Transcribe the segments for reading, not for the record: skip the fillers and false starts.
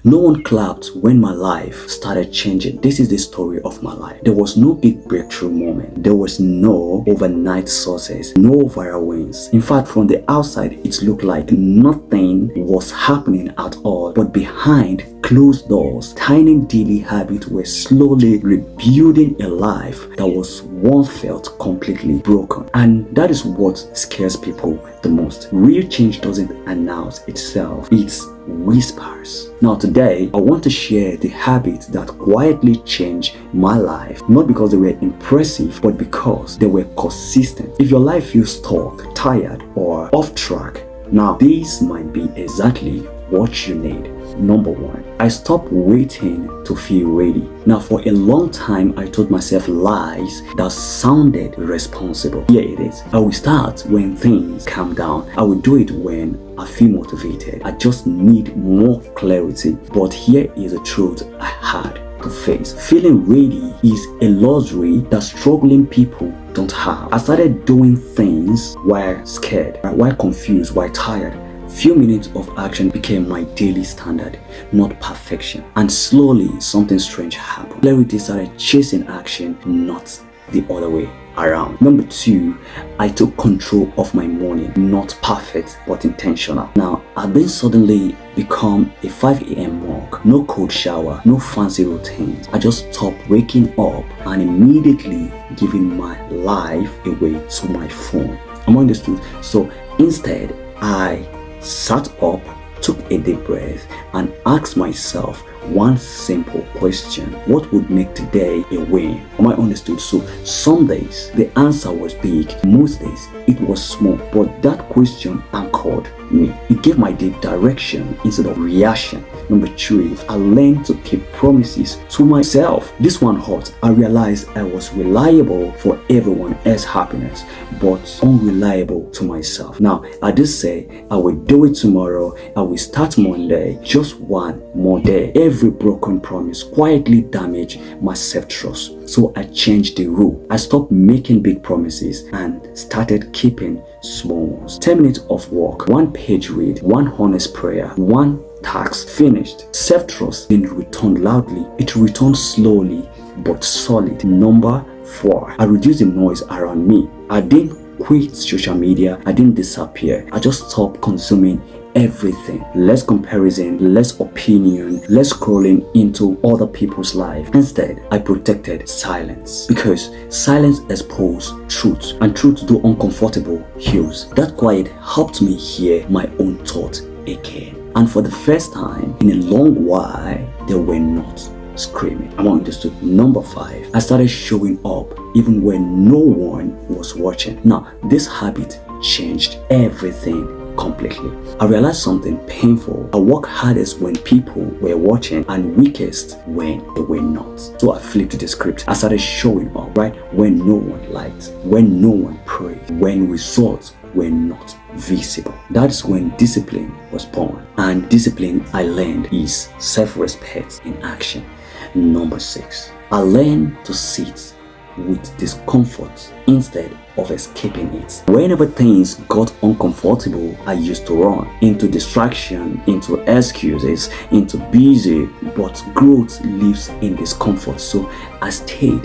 No one clapped when my life started changing. This is the story of my life. There was no big breakthrough moment. There was no overnight success, no viral wins. In fact, from the outside, it looked like nothing was happening at all. But behind closed doors, tiny daily habits were slowly rebuilding a life that was once felt completely broken. And that is what scares people the most. Real change doesn't announce itself, it whispers. Now today, I want to share the habits that quietly changed my life, not because they were impressive, but because they were consistent. If your life feels stuck, tired, or off track, now this might be exactly what you need. Number one, I stopped waiting to feel ready. Now, for a long time, I told myself lies that sounded responsible. Here it is. I will start when things calm down. I will do it when I feel motivated. I just need more clarity. But here is the truth I had to face. Feeling ready is a luxury that struggling people don't have. I started doing things while scared, while confused, while tired. Few minutes of action became my daily standard, not perfection. And slowly, something strange happened. Clarity started chasing action, not the other way around. Number two, I took control of my morning. Not perfect, but intentional. Now, I've been suddenly become a 5 a.m. monk. No cold shower, no fancy routines. I just stopped waking up and immediately giving my life away to my phone. Am I understood? So instead, I sat up, took a deep breath, and asked myself one simple question: what would make today a win? Am I understood? So some days the answer was big, most days it was small, but that question anchored me. It gave my day direction instead of reaction. Number three, I learned to keep promises to myself. This one hurt. I realized I was reliable for everyone else's happiness, but unreliable to myself. Now, I just say I will do it tomorrow. I will start Monday, just one more day. Every broken promise quietly damaged my self-trust. So I changed the rule. I stopped making big promises and started keeping small ones. 10 minutes of work, one page read, one honest prayer, one task finished. Self-trust didn't return loudly. It returned slowly but solid. Number four, I reduced the noise around me. I didn't quit social media. I didn't disappear. I just stopped consuming everything. Less comparison, less opinion, less scrolling into other people's life. Instead, I protected silence, because silence exposes truth, and truth, though uncomfortable, heals. That quiet helped me hear my own thoughts again. And for the first time in a long while, they were not screaming. I'm understood. Number five, I started showing up even when no one was watching. Now, this habit changed everything completely. I realized something painful. I work hardest when people were watching and weakest when they were not. So I flipped the script. I started showing up, right? When no one liked, when no one praised, when results were not visible. That's when discipline was born. And discipline, I learned, is self-respect in action. Number six, I learned to sit with discomfort instead of escaping it. Whenever things got uncomfortable, I used to run into distraction, into excuses, into busy, but growth lives in discomfort. So I stayed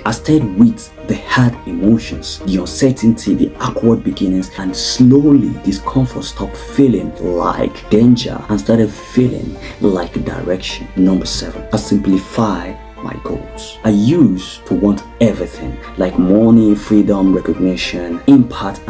with the hard emotions, the uncertainty, the awkward beginnings, and slowly discomfort stopped feeling like danger and started feeling like direction. Number seven, I simplify my goals. I used to want everything, like money, freedom, recognition, impact,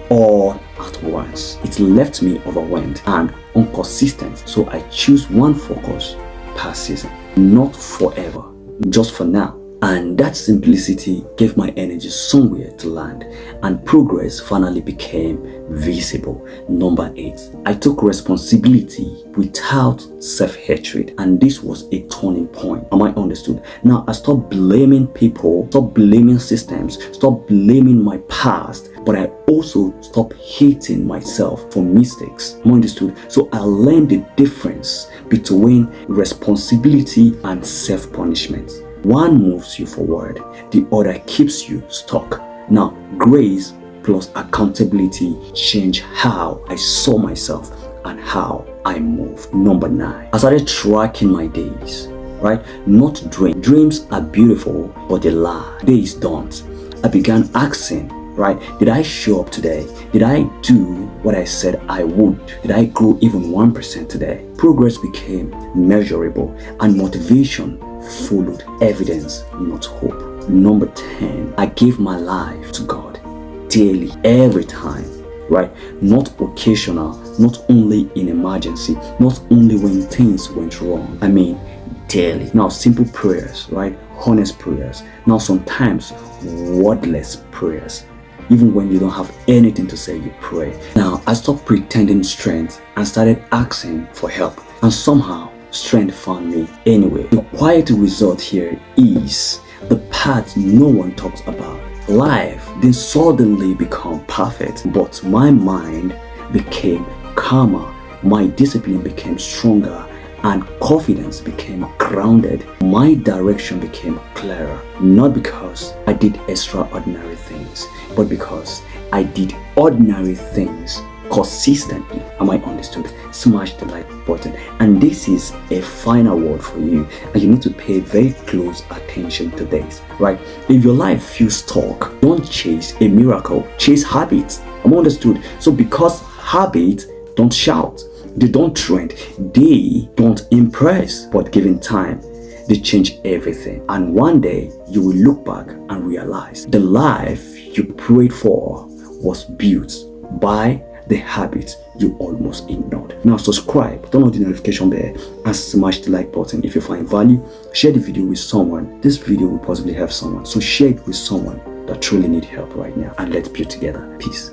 all at once. It left me overwhelmed and inconsistent. So I choose one focus per season, not forever, just for now. And that simplicity gave my energy somewhere to land, and progress finally became visible. Number eight, I took responsibility without self-hatred, and this was a turning point. Am I understood? Now I stopped blaming people, stopped blaming systems, stopped blaming my past, but I also stopped hating myself for mistakes. Am I understood? So I learned the difference between responsibility and self-punishment. One moves you forward, the other keeps you stuck. Now, grace plus accountability changed how I saw myself and how I moved. Number 9, I started tracking my days, right? Not dreams. Dreams are beautiful, but they lie. Days don't. I began asking, right? Did I show up today? Did I do what I said I would? Did I grow even 1% today? Progress became measurable and motivation followed evidence, not hope. Number 10, I gave my life to God daily, every time, right? Not occasional, not only in emergency, not only when things went wrong. I mean, daily. Now, simple prayers, right? Honest prayers. Now, sometimes wordless prayers. Even when you don't have anything to say, you pray. Now, I stopped pretending strength and started asking for help. And somehow, strength found me anyway. The quiet result here is the part no one talks about. Life didn't suddenly become perfect, but my mind became calmer, my discipline became stronger, and confidence became grounded. My direction became clearer, not because I did extraordinary things, but because I did ordinary things consistently. Am I understood? Smash the like button. And this is a final word for you, and you need to pay very close attention to this, right? If your life feels stuck, don't chase a miracle, chase habits. Am I understood? So because habits don't shout, they don't trend, they don't impress, but given time, they change everything. And one day you will look back and realize the life you prayed for was built by the habits you almost ignored. Now subscribe, turn on the notification bell, and smash the like button. If you find value, share the video with someone. This video will possibly help someone, so share it with someone that truly need help right now, and let's build together. Peace.